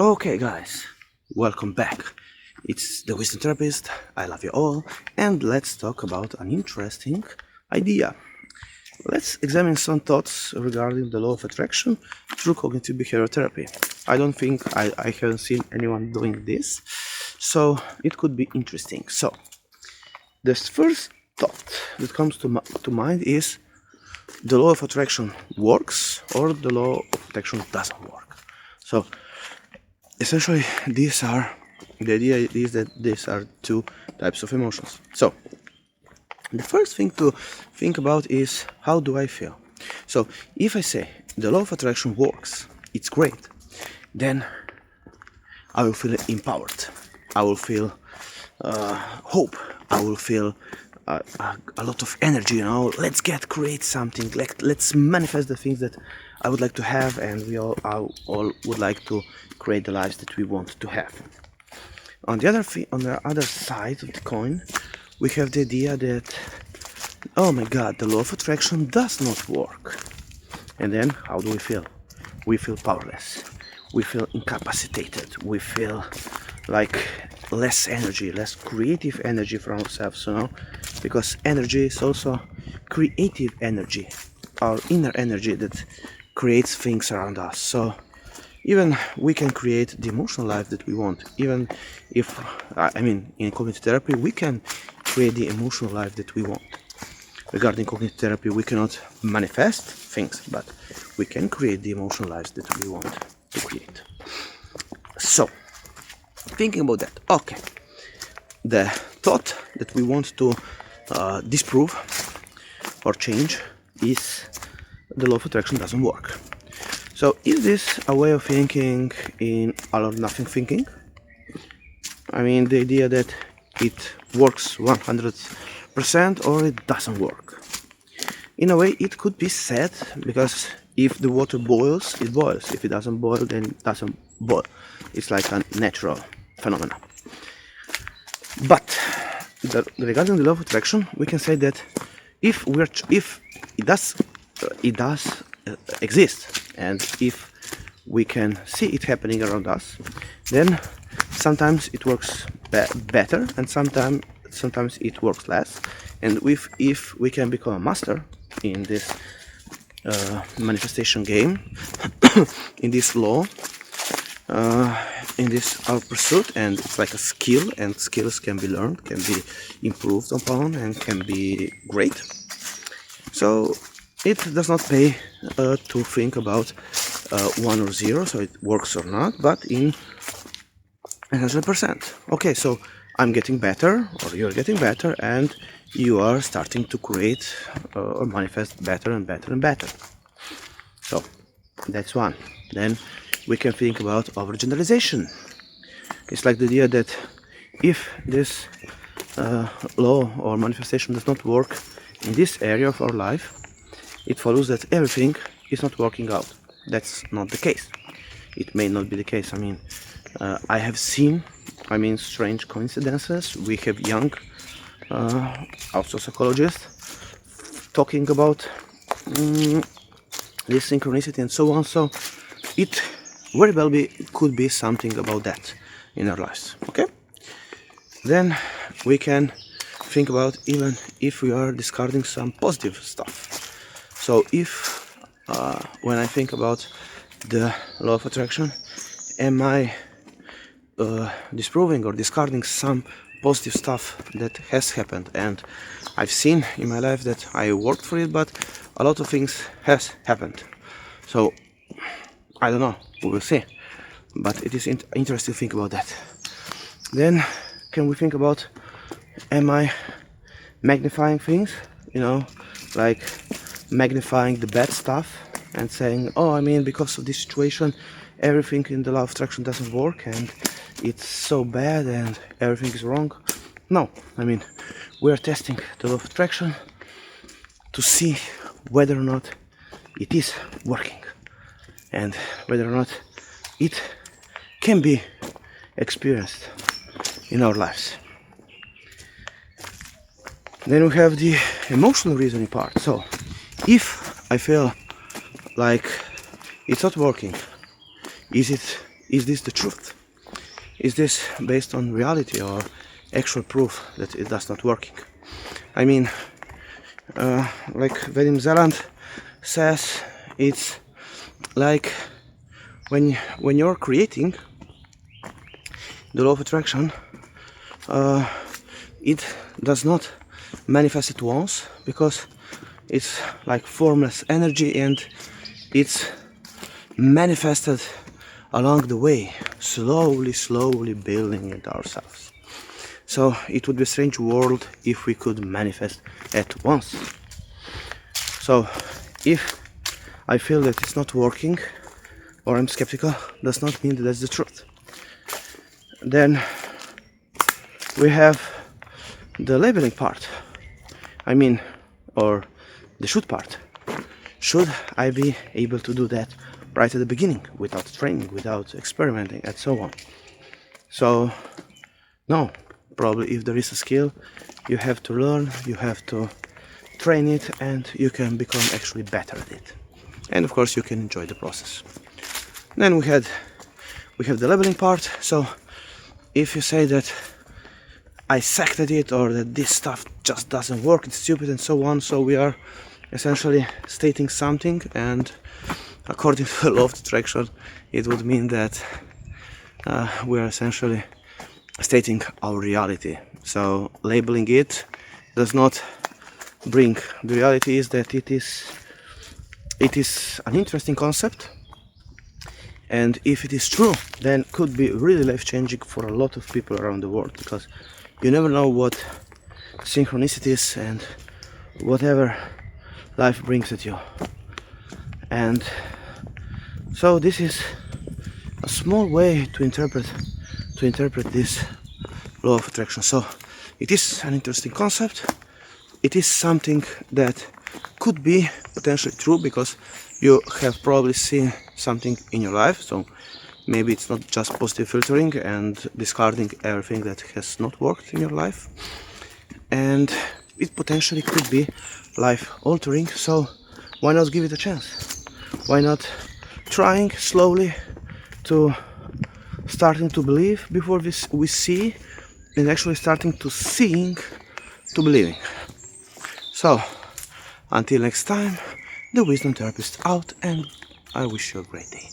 Okay, guys, welcome back. It's the Wisdom Therapist. I love you all, and let's talk about an interesting idea. Let's examine some thoughts regarding the law of attraction through cognitive behavioral therapy. I don't think I haven't seen anyone doing this, so it could be interesting. So, the first thought that comes to mind is the law of attraction works or the law of attraction doesn't work. So, essentially, the idea is that these are two types of emotions. So, the first thing to think about is how do I feel? So, if I say the law of attraction works, it's great, then I will feel empowered. I will feel hope. I will feel a lot of energy. Let's create something. Let's manifest the things that I would like to have, and we all would like to create the lives that we want to have. On the other side of the coin, we have the idea that, oh my God, the law of attraction does not work. And then how do we feel? We feel powerless. We feel incapacitated. We feel like less energy, less creative energy from ourselves, because energy is also creative energy, our inner energy that creates things around us. So even we can create the emotional life that we want. Even if, in cognitive therapy, we can create the emotional life that we want. Regarding cognitive therapy, we cannot manifest things, but we can create the emotional lives that we want to create. So, thinking about that, okay, the thought that we want to disprove or change is the law of attraction doesn't work. So, is this a way of thinking in all or nothing thinking? The idea that it works 100% or it doesn't work. In a way, it could be said, because if the water boils, it boils. If it doesn't boil, then it doesn't boil. It's like a natural phenomenon. But regarding the law of attraction, we can say that if it does exist, and if we can see it happening around us, then sometimes it works better, and sometimes it works less. And if we can become a master in this manifestation game, in this law, in this our pursuit, and it's like a skill, and skills can be learned, can be improved upon, and can be great. So it does not pay to think about 1 or 0, so it works or not, but in 100%. Okay, so I'm getting better, or you're getting better, and you are starting to create or manifest better and better and better. So that's one. Then we can think about overgeneralization. It's like the idea that if this law or manifestation does not work in this area of our life, it follows that everything is not working out. That's not the case. It may not be the case. I have seen, strange coincidences. We have young, also psychologists, talking about this synchronicity and so on. So it very well could be something about that in our lives. Okay. Then we can think about even if we are discarding some positive stuff. So if when I think about the law of attraction, am I disproving or discarding some positive stuff that has happened? And I've seen in my life that I worked for it, but a lot of things has happened. So I don't know, we will see. But it is interesting to think about that. Then can we think about, am I magnifying things? Like magnifying the bad stuff and saying, because of this situation, everything in the law of attraction doesn't work, and it's so bad and everything is wrong. No, we are testing the law of attraction to see whether or not it is working, and whether or not it can be experienced in our lives. Then we have the emotional reasoning part. So if I feel like it's not working, is is this the truth? Is this based on reality or actual proof that it does not working? I mean, like Vadim Zeland says, it's like when you're creating the law of attraction, it does not manifest at once, because it's like formless energy and it's manifested along the way, slowly building it ourselves. So it would be a strange world if we could manifest at once. So if I feel that it's not working, or I'm skeptical, does not mean that that's the truth. Then we have the labeling part. I mean, or the should part. Should I be able to do that right at the beginning, without training, without experimenting, and so on? So, no. Probably if there is a skill, you have to learn, you have to train it, and you can become actually better at it. And of course you can enjoy the process. Then we have the labeling part. So if you say that I sucked at it, or that this stuff just doesn't work, it's stupid and so on, so we are essentially stating something, and according to the law of attraction it would mean that we are essentially stating our reality. So labeling it does not bring the reality. Is that it is an interesting concept, and if it is true, then could be really life-changing for a lot of people around the world, because you never know what synchronicities and whatever life brings at you. And so this is a small way to interpret this law of attraction. So it is an interesting concept. It is something that could be potentially true, because you have probably seen something in your life. So maybe it's not just positive filtering and discarding everything that has not worked in your life, and it potentially could be life altering. So why not give it a chance? Why not trying slowly to starting to believe before we see, and actually starting to seeing to believing. So until next time, the Wisdom Therapist out, and I wish you a great day.